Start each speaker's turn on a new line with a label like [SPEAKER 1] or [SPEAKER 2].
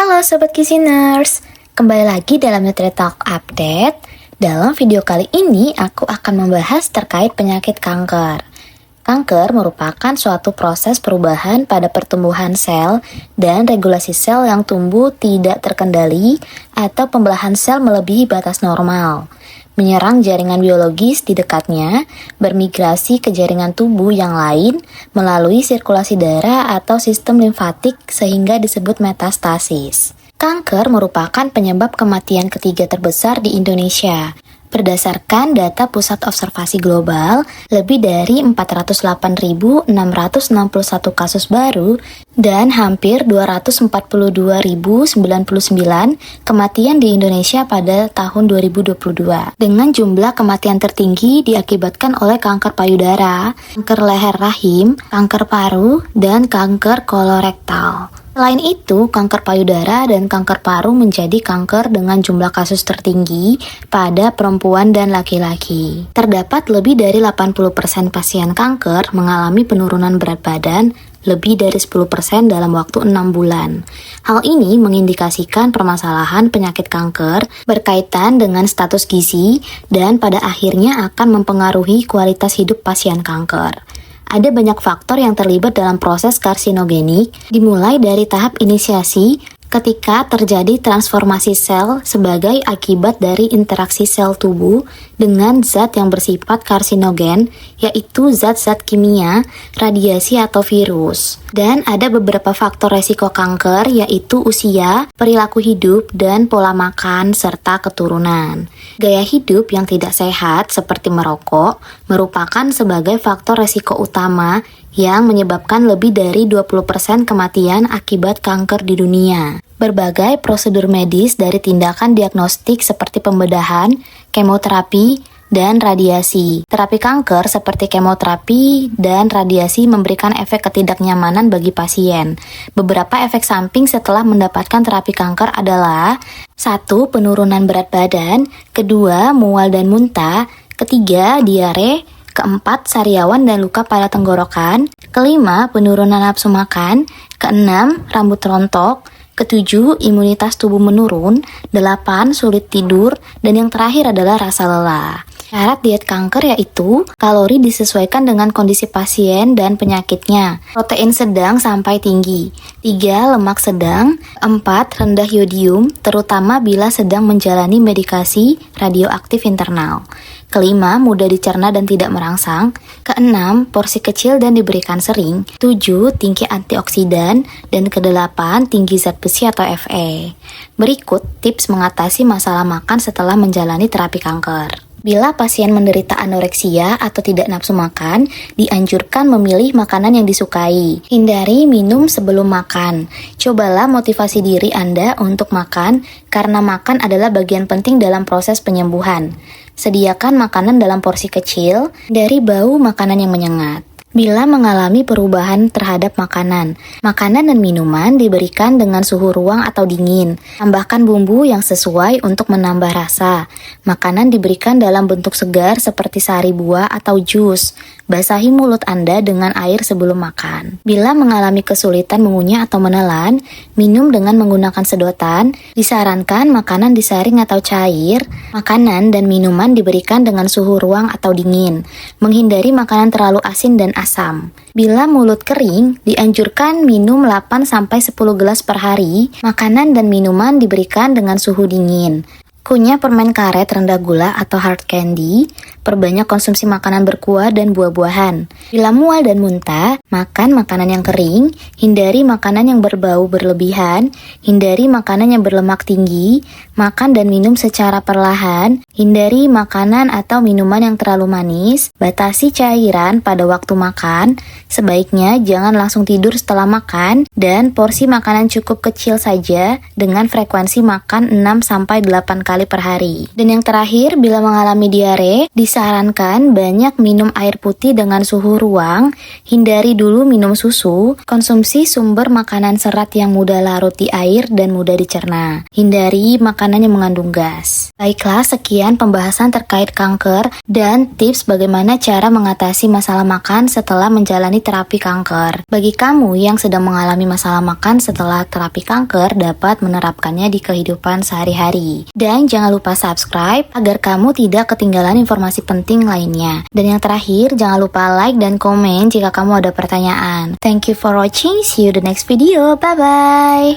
[SPEAKER 1] Halo Sobat Kisiners, kembali lagi dalam NutriTalk Update. Dalam video kali ini aku akan membahas terkait penyakit kanker. Kanker merupakan suatu proses perubahan pada pertumbuhan sel dan regulasi sel yang tumbuh tidak terkendali atau pembelahan sel melebihi batas normal. Menyerang jaringan biologis di dekatnya, bermigrasi ke jaringan tubuh yang lain melalui sirkulasi darah atau sistem limfatik sehingga disebut metastasis. Kanker merupakan penyebab kematian ketiga terbesar di Indonesia. Berdasarkan data Pusat Observasi Global, lebih dari 408.661 kasus baru dan hampir 242.099 kematian di Indonesia pada tahun 2022. Dengan jumlah kematian tertinggi diakibatkan oleh kanker payudara, kanker leher rahim, kanker paru, dan kanker kolorektal. Selain itu, kanker payudara dan kanker paru menjadi kanker dengan jumlah kasus tertinggi pada perempuan dan laki-laki. Terdapat lebih dari 80% pasien kanker mengalami penurunan berat badan lebih dari 10% dalam waktu 6 bulan. Hal ini mengindikasikan permasalahan penyakit kanker berkaitan dengan status gizi dan pada akhirnya akan mempengaruhi kualitas hidup pasien kanker. Ada banyak faktor yang terlibat dalam proses karsinogenik, dimulai dari tahap inisiasi ketika terjadi transformasi sel sebagai akibat dari interaksi sel tubuh dengan zat yang bersifat karsinogen, yaitu zat-zat kimia, radiasi atau virus. Dan ada beberapa faktor resiko kanker, yaitu usia, perilaku hidup, dan pola makan, serta keturunan. Gaya hidup yang tidak sehat seperti merokok merupakan sebagai faktor resiko utama yang menyebabkan lebih dari 20% kematian akibat kanker di dunia. Berbagai prosedur medis dari tindakan diagnostik seperti pembedahan, kemoterapi, dan radiasi. Terapi kanker seperti kemoterapi dan radiasi memberikan efek ketidaknyamanan bagi pasien. Beberapa efek samping setelah mendapatkan terapi kanker adalah 1. Penurunan berat badan, 2. Mual dan muntah, 3. Diare, 4. Sariawan dan luka pada tenggorokan, 5. Penurunan nafsu makan, 6. Rambut rontok, 7. Imunitas tubuh menurun, 8. Sulit tidur, dan yang terakhir adalah rasa lelah. Syarat diet kanker yaitu kalori disesuaikan dengan kondisi pasien dan penyakitnya, protein sedang sampai tinggi, 3. Lemak sedang, 4. Rendah yodium, terutama bila sedang menjalani medikasi radioaktif internal, 5. Mudah dicerna dan tidak merangsang, 6. Porsi kecil dan diberikan sering, 7. Tinggi antioksidan, dan 8. Tinggi zat besi atau Fe. Berikut tips mengatasi masalah makan setelah menjalani terapi kanker. Bila pasien menderita anoreksia atau tidak nafsu makan, dianjurkan memilih makanan yang disukai. Hindari minum sebelum makan. Cobalah motivasi diri Anda untuk makan, karena makan adalah bagian penting dalam proses penyembuhan. Sediakan makanan dalam porsi kecil, dari bau makanan yang menyengat. Bila mengalami perubahan terhadap makanan dan minuman diberikan dengan suhu ruang atau dingin. Tambahkan bumbu yang sesuai untuk menambah rasa. Makanan diberikan dalam bentuk segar seperti sari buah atau jus. Basahi mulut Anda dengan air sebelum makan. Bila mengalami kesulitan mengunyah atau menelan, minum dengan menggunakan sedotan. Disarankan makanan disaring atau cair. Makanan dan minuman diberikan dengan suhu ruang atau dingin. Menghindari makanan terlalu asin dan asam. Bila mulut kering, dianjurkan minum 8-10 gelas per hari. Makanan dan minuman diberikan dengan suhu dingin. Kunyah permen karet rendah gula atau hard candy. Perbanyak konsumsi makanan berkuah dan buah-buahan. Bila mual dan muntah, makan makanan yang kering. Hindari makanan yang berbau berlebihan. Hindari makanan yang berlemak tinggi. Makan dan minum secara perlahan. Hindari makanan atau minuman yang terlalu manis. Batasi cairan pada waktu makan. Sebaiknya jangan langsung tidur setelah makan. Dan porsi makanan cukup kecil saja dengan frekuensi makan 6-8 kali per hari. Dan yang terakhir, bila mengalami diare, disarankan banyak minum air putih dengan suhu ruang, hindari dulu minum susu, konsumsi sumber makanan serat yang mudah larut di air dan mudah dicerna. Hindari makanan yang mengandung gas. Baiklah, sekian bagian pembahasan terkait kanker dan tips bagaimana cara mengatasi masalah makan setelah menjalani terapi kanker. Bagi kamu yang sedang mengalami masalah makan setelah terapi kanker, dapat menerapkannya di kehidupan sehari-hari. Dan jangan lupa subscribe agar kamu tidak ketinggalan informasi penting lainnya. Dan yang terakhir, jangan lupa like dan komen jika kamu ada pertanyaan. Thank you for watching, see you the next video, bye-bye!